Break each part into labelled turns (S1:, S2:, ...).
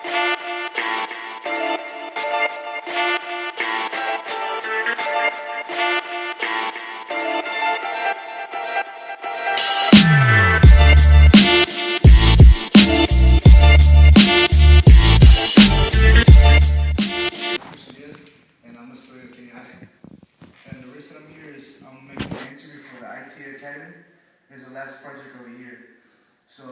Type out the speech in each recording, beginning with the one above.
S1: And I'm a student at Kenny High School. And the reason I'm here is I'm making an interview for the IT Academy. It's the last project of the year. So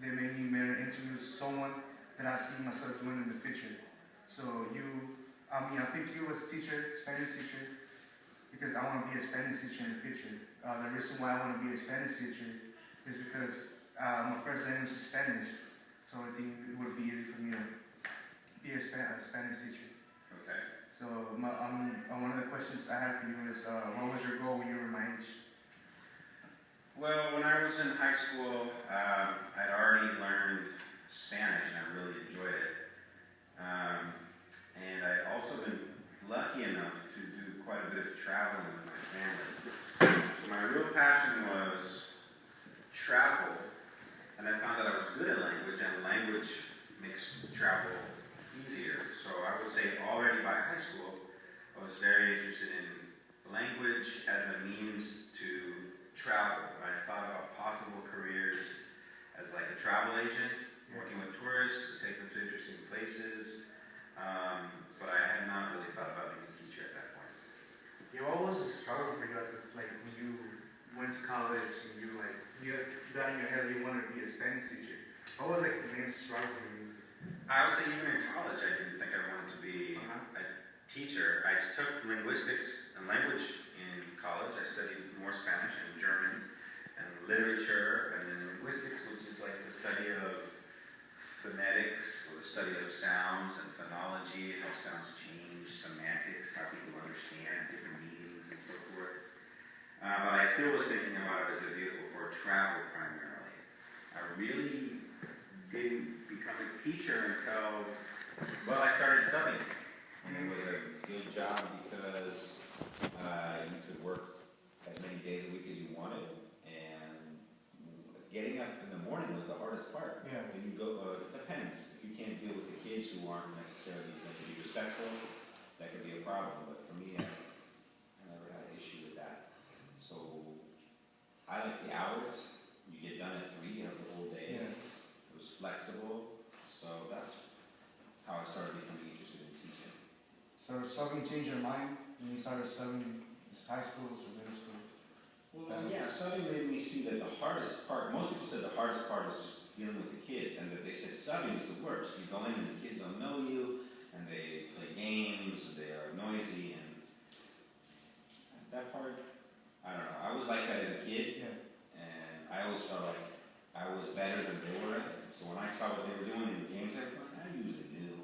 S1: they made me interview someone that I see myself doing in the future. So I picked you as a teacher, Spanish teacher, because I want to be a Spanish teacher in the future. The reason why I want to be a Spanish teacher is because my first language is Spanish. So I think it would be easy for me to be a Spanish teacher.
S2: Okay.
S1: So one of the questions I have for you is, what was your goal when you were my age?
S2: Well, when I was in high school, I'd already learned Spanish and I really enjoyed it. And I'd also been lucky enough to do quite a bit of traveling with my family. My real passion was travel, and I found that I was good at language, and language makes travel easier. So I would say already by high school, I was very interested in language as a means to travel. I thought about possible careers as like a travel agent, working with tourists to take them to interesting places, but I had not really thought about being a teacher at that point.
S1: Yeah, what was the struggle for you, like when you went to college and you got in your head that you wanted to be a Spanish teacher? What was like the main struggle for you?
S2: I would say even in college, I didn't think I wanted to be a teacher. I took linguistics and language in college. I studied more Spanish and German and literature, and then linguistics, which is like the study of phonetics, or the study of sounds and phonology, how sounds change, semantics, how people understand different meanings and so forth. But I still was thinking about it as a vehicle for travel primarily. I really didn't become a teacher until, well, I started subbing. And it was a good job because you could work as many days a week as you wanted, and getting up in the morning was the hardest part.
S1: Yeah.
S2: When you go, it depends. If you can't deal with the kids who aren't necessarily going to be respectful, that could be a problem. But for me, I never had an issue with that. So I like the hours. You get done at 3, you have the whole day.
S1: Yeah.
S2: It was flexible. So that's how I started becoming interested in teaching.
S1: So subbing changed your mind when you started subbing high schools or middle school?
S2: Well, yeah, subbing made me see that the hardest part, most people said the hardest part is just dealing with the kids, and that they said subbing is the worst. You go in and the kids don't know you, and they play games, and they are noisy, and that part, I don't know. I was like that as a kid, and I always felt like I was better than they were. So when I saw what they were doing in the games, I usually knew.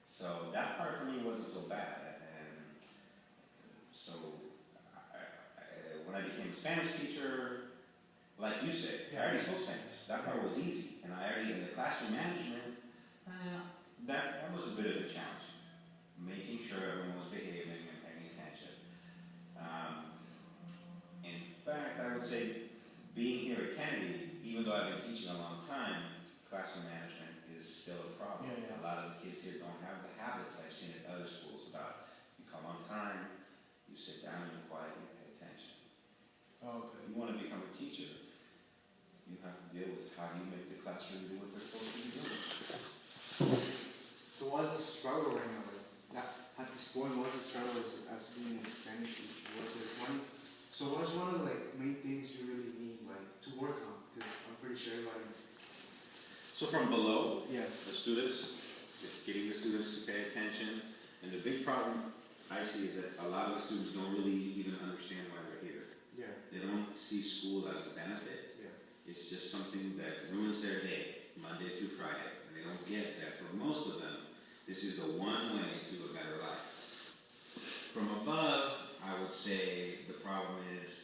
S2: So that part for me wasn't so bad. And so when I became a Spanish teacher, like you said, I already spoke Spanish. That part was easy. And I already, in the classroom management, that was a bit of a challenge. Making sure everyone was behaving and paying attention. In fact, I would say being here at Kennedy, even though I've been teaching a long time, classroom management is still a problem.
S1: Yeah.
S2: A lot of the kids here don't have the habits I've seen at other schools about you come on time, you sit down and you're quiet and you pay attention.
S1: Oh, okay.
S2: If you want to become a teacher, you have to deal with how do you make the classroom do what they're supposed to be doing.
S1: So what was the struggle right now? At this point, what was the struggle as being a Spanish teacher? So what was one of the main things you really need to work on? Because I'm pretty sure everybody.
S2: So from below,
S1: Yeah.
S2: the students, just getting the students to pay attention. And the big problem I see is that a lot of the students don't really even understand why they're here.
S1: Yeah.
S2: They don't see school as a benefit.
S1: Yeah.
S2: It's just something that ruins their day, Monday through Friday. And they don't get that for most of them, this is the one way to a better life. From above, I would say the problem is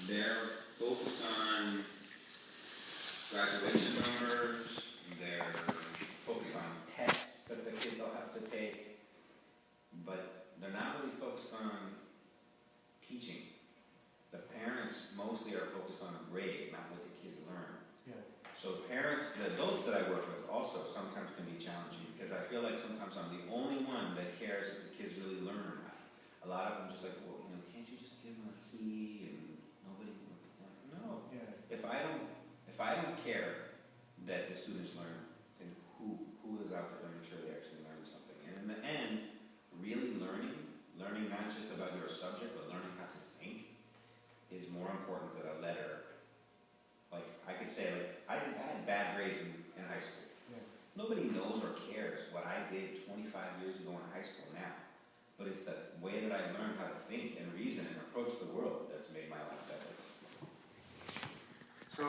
S2: they're focused on graduation numbers, they're focused on tests that the kids will have to take, but they're not really focused on teaching. The parents mostly are focused on a grade, not what the kids learn.
S1: Yeah.
S2: So parents parents, the adults that I work with also sometimes can be challenging because I feel like sometimes I'm the only one that cares if the kids really learn or not. A lot of them just like, well, can't you just give them a C and nobody? No.
S1: Yeah.
S2: If I don't care that the students learn, then who is out there to make sure they actually learn something? And in the end, really learning not just about your subject, but learning how to think is more important than a letter. Like, I could say, I had bad grades in high school.
S1: Yeah.
S2: Nobody knows or cares what I did 25 years ago in high school now. But it's the way that I learned how to think and reason and approach the world that's made my life better.
S1: So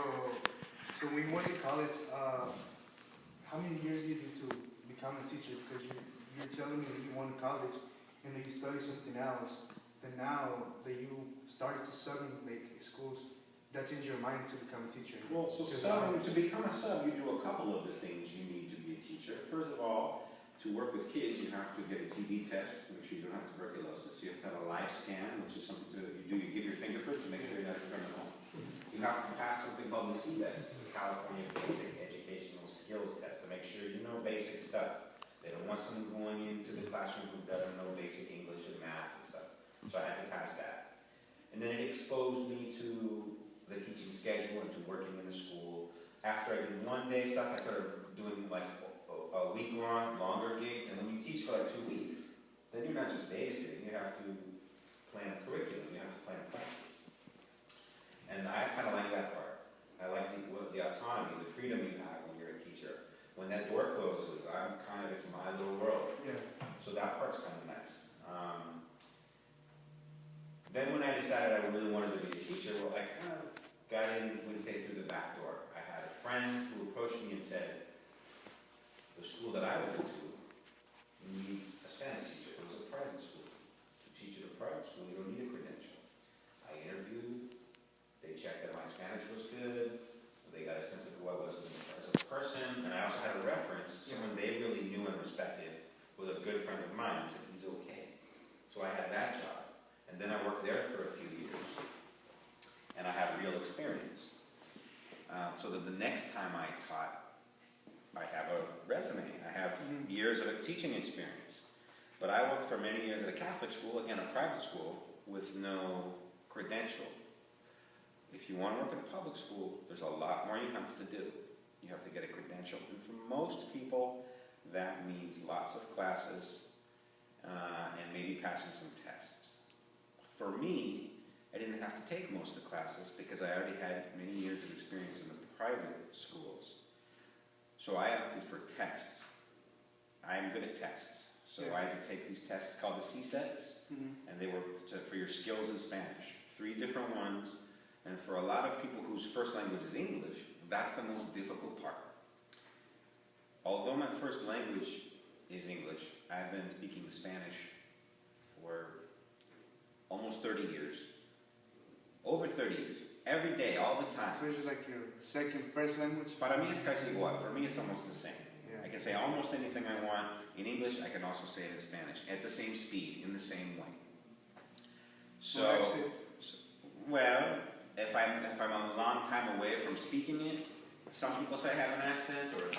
S1: when you went to college, how many years did you do to become a teacher? Because you're telling me that you went to college and that you studied something else. Then now that you started to sub in schools, that changed your mind to become a teacher.
S3: Well, so to become a sub, you do a couple of the things you need to be a teacher. First of all, to work with kids, you have to get a TB test, make sure you don't have tuberculosis. You have to have a live scan, which is something you give your fingerprint to make sure you're not a criminal. You have to pass something called the CBEST, the California Basic Educational Skills Test, to make sure you know basic stuff. They don't want someone going into the classroom who doesn't know basic English and math and stuff. So I had to pass that. And then it exposed me to the teaching schedule and to working in the school. After I did one day stuff, I started doing like a week-long, longer gigs. And when you teach for like 2 weeks, then you're not just babysitting, you have to plan a curriculum, you have to plan classes. And I kind of like that part. I like the autonomy, the freedom you have when you're a teacher. When that door closes, it's my little world.
S1: Yeah.
S2: So that part's kind of nice. Then when I decided I really wanted to be a teacher, well, I kind of got in, we'd say, through the back door. I had a friend who approached me and said, the school that I went to needs a Spanish teacher. It was a private school. To teach at a private school, you don't need a credential. I interviewed. They checked that my Spanish was good. They got a sense of who I was as a person. And I also had a reference. Someone they really knew and respected was a good friend of mine. He said, he's okay. So I had that job. And then I worked there for a few years. And I had real experience. So that the next time I taught, I have a resume. I have years of teaching experience. But I worked for many years at a Catholic school, again, a private school, with no credential. If you want to work at a public school, there's a lot more you have to do. You have to get a credential. And for most people, that means lots of classes and maybe passing some tests. For me, I didn't have to take most of the classes because I already had many years of experience in the private schools. So I opted for tests. I am good at tests. So I had to take these tests called the CSETs, and they were for your skills in Spanish. 3 different ones. And for a lot of people whose first language is English, that's the most difficult part. Although my first language is English, I've been speaking Spanish for almost 30 years. Over 30 years. Every day, all the time.
S1: So it's just like your first language?
S2: Para mí es casi igual. For me, it's almost the same.
S1: Yeah.
S2: I can say almost anything I want in English. I can also say it in Spanish at the same speed, in the same way. So, well, if I'm a long time away from speaking it, some people say I have an accent, or if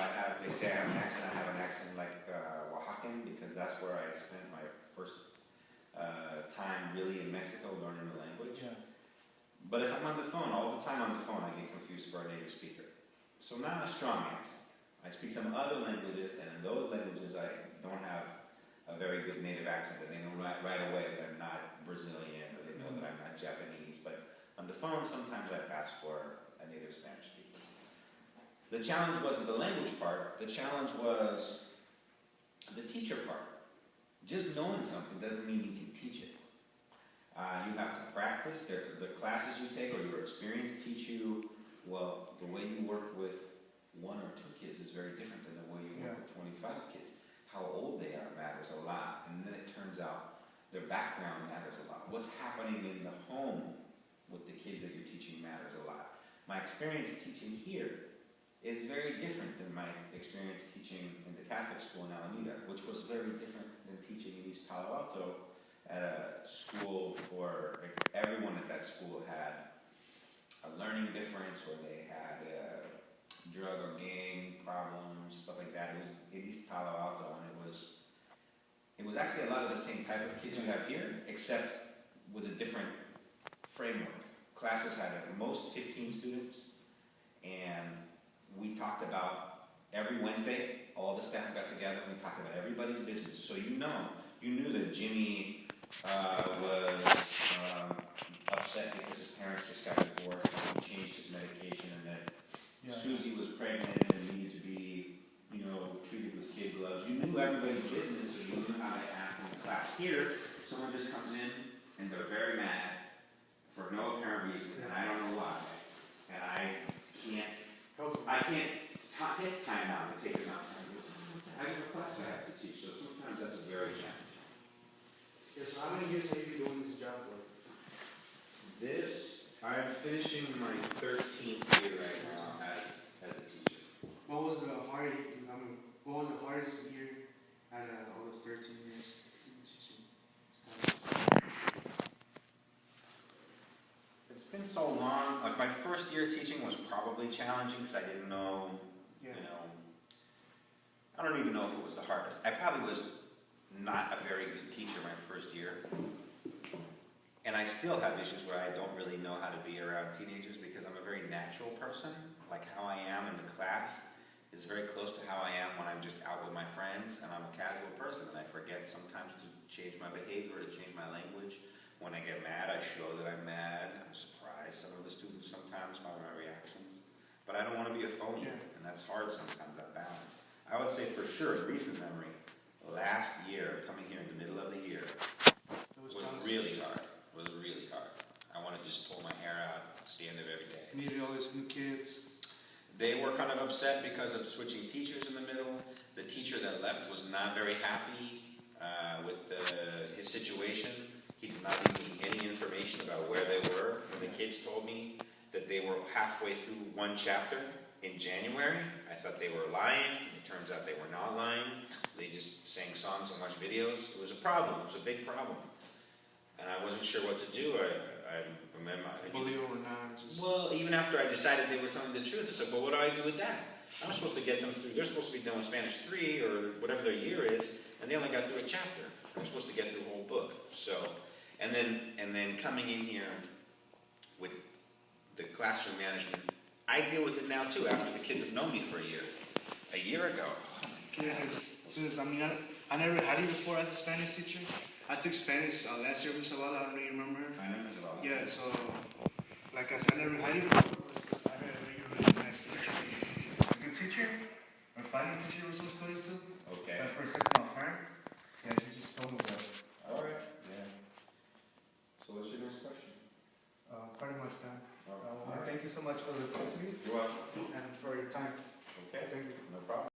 S2: they say I have an accent like Oaxacan, because that's where I spent my first time really in Mexico learning the language.
S1: Yeah.
S2: But if I'm on the phone, all the time on the phone, I get confused for a native speaker. So not a strong accent. I speak some other languages, and in those languages I don't have a very good native accent, and they know right away that I'm not Brazilian, or they know that I'm not Japanese. But on the phone, sometimes I pass for a native Spanish speaker. The challenge wasn't the language part. The challenge was the teacher part. Just knowing something doesn't mean you can teach it. You have to practice. The classes you take or your experience teach you, well, the way you work with 1 or 2 kids is very different than the way you work with 25 kids. How old they are matters a lot. And then it turns out their background matters a lot. What's happening in the home with the kids that you're teaching matters a lot. My experience teaching here is very different than my experience teaching in the Catholic school in Alameda, which was very different than teaching in East Palo Alto at a school for everyone at that school had a learning difference, or they had
S3: drug or gang problems, stuff like that. It was in East Palo Alto, and it was actually a lot of the same type of kids you have here, except with a different framework. Classes had at most 15 students, and we talked about every Wednesday, all the staff got together and we talked about everybody's business. So you knew that Jimmy was upset because his parents just got divorced and he changed his medication, and that Susie was pregnant and needed to be, treated with kid gloves. You knew everybody's business, so you knew how to act in the class. Here, someone just comes in and they're very mad for no apparent reason, and I don't know why. And I can't take time out and take them outside. I have a class I have to teach, so sometimes that's a very challenge.
S1: Yes, so how many years have you been doing this job for?
S3: I'm finishing my 13th year right now as a teacher.
S1: What was the hardest year out of all those 13 years teaching?
S3: It's been so long. Like my first year teaching was probably challenging because I didn't know, I don't even know if it was the hardest. I probably was not a very good teacher my first year. And I still have issues where I don't really know how to be around teenagers because I'm a very natural person. Like how I am in the class is very close to how I am when I'm just out with my friends, and I'm a casual person, and I forget sometimes to change my behavior, to change my language. When I get mad, I show that I'm mad. I'm surprised some of the students sometimes by my reactions. But I don't want to be a phony, and that's hard sometimes, that balance. I would say for sure, in recent memory, last year, coming here in the middle of the year, was really hard. I want to just pull my hair out. It's the end of every day.
S1: Meeting all these new kids.
S3: They were kind of upset because of switching teachers in the middle. The teacher that left was not very happy with his situation. He did not give me any information about where they were. When the kids told me that they were halfway through one chapter in January, I thought they were lying. It turns out they were not lying. They just sang songs and watched videos. It was a problem. It was a big problem. And I wasn't sure what to do. I remember.
S1: Believe it or not.
S3: Well, even after I decided they were telling the truth, I said, well, what do I do with that? I'm supposed to get them through. They're supposed to be done with Spanish 3 or whatever their year is, and they only got through a chapter. I'm supposed to get through the whole book. So, and then coming in here with the classroom management, I deal with it now too. After the kids have known me for a year ago. Oh my God.
S1: I never had you before as a Spanish teacher. I took Spanish last year with Zavala, I don't know if you remember.
S3: I know Zavala.
S1: Yeah, so, like I said, I never had you before. I had a really nice teacher. A good teacher, a funny teacher with some students too.
S3: Okay.
S1: My first 6 month friend. Yeah, she just told me about it.
S3: Alright, yeah. So what's your next question?
S1: Pretty much done.
S3: All right.
S1: Thank you so much for listening to me
S3: You're welcome.
S1: and for your time.
S3: Okay.
S1: Thank you.
S3: No problem.